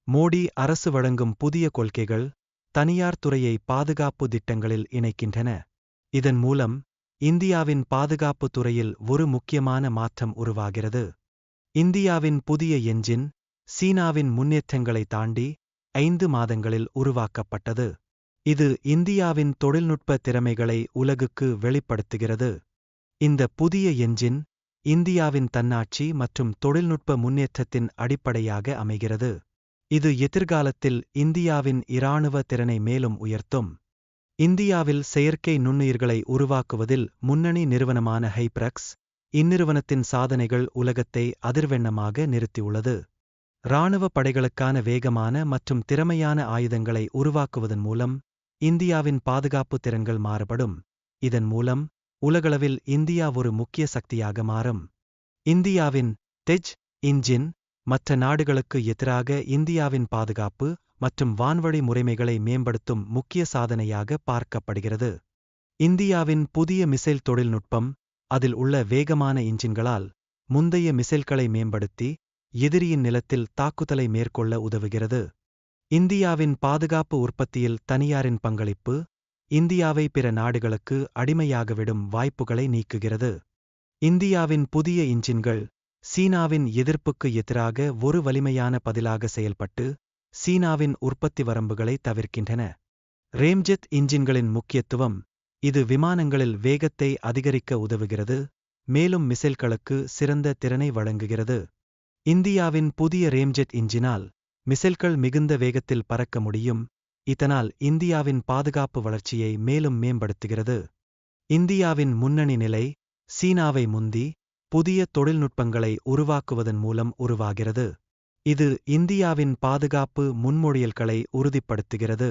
மோடி அரசு வழங்கும் புதிய கொள்கைகள் தனியார் துறையை பாதுகாப்பு திட்டங்களில் இணைக்கின்றன. இதன் மூலம் இந்தியாவின் பாதுகாப்பு துறையில் ஒரு முக்கியமான மாற்றம் உருவாகிறது. இந்தியாவின் புதிய எஞ்சின் சீனாவின் முன்னேற்றங்களை தாண்டி 5 மாதங்களில் உருவாக்கப்பட்டது. இது இந்தியாவின் தொழில்நுட்ப திறமைகளை உலகுக்கு வெளிப்படுத்துகிறது. இந்த புதிய எஞ்சின் இந்தியாவின் தன்னாட்சி மற்றும் தொழில்நுட்ப முன்னேற்றத்தின் அடிப்படையாக அமைகிறது. இது எதிர்காலத்தில் இந்தியாவின் இராணுவ திறனை மேலும் உயர்த்தும். இந்தியாவில் செயற்கை நுண்ணுயிர்களை உருவாக்குவதில் முன்னணி நிறுவனமான ஹைப்ரக்ஸ் இந்நிறுவனத்தின் சாதனைகள் உலகத்தை அதிர்வெண்ணமாக நிறுத்தியுள்ளது. இராணுவ படைகளுக்கான வேகமான மற்றும் திறமையான ஆயுதங்களை உருவாக்குவதன் மூலம் இந்தியாவின் பாதுகாப்பு திறன்கள் மாறுபடும். இதன் மூலம் உலகளவில் இந்தியா ஒரு முக்கிய சக்தியாக மாறும். இந்தியாவின் தெஜ் இன்ஜின் மற்ற நாடுகளுக்கு எதிராக இந்தியாவின் பாதுகாப்பு மற்றும் வான்வழி முறைமைகளை மேம்படுத்தும் முக்கிய சாதனையாக பார்க்கப்படுகிறது. இந்தியாவின் புதிய மிசைல் தொழில்நுட்பம் அதில் உள்ள வேகமான இன்ஜின்களால் முந்தைய மிசைல்களை மேம்படுத்தி எதிரியின் நிலத்தில் தாக்குதலை மேற்கொள்ள உதவுகிறது. இந்தியாவின் பாதுகாப்பு உற்பத்தியில் தனியாரின் பங்களிப்பு இந்தியாவை பிற நாடுகளுக்கு அடிமையாகவிடும் வாய்ப்புகளை நீக்குகிறது. இந்தியாவின் புதிய இன்ஜின்கள் சீனாவின் எதிர்ப்புக்கு எதிராக ஒரு வலிமையான பதிலாக செயல்பட்டு சீனாவின் உற்பத்தி வரம்புகளை தவிர்க்கின்றன. ரேம்ஜெட் இன்ஜின்களின் முக்கியத்துவம் இது விமானங்களில் வேகத்தை அதிகரிக்க உதவுகிறது, மேலும் மிசைல்களுக்கு சிறந்த திறனை வழங்குகிறது. இந்தியாவின் புதிய ரேம்ஜெட் இன்ஜினால் மிசைல்கள் மிகுந்த வேகத்தில் பறக்க முடியும். இதனால் இந்தியாவின் பாதுகாப்பு வளர்ச்சியை மேலும் மேம்படுத்துகிறது. இந்தியாவின் முன்னணி நிலை சீனாவை முந்தி புதிய தொழில்நுட்பங்களை உருவாக்குவதன் மூலம் உருவாகிறது. இது இந்தியாவின் பாதுகாப்பு முன்மொழியல்களை உறுதிப்படுத்துகிறது.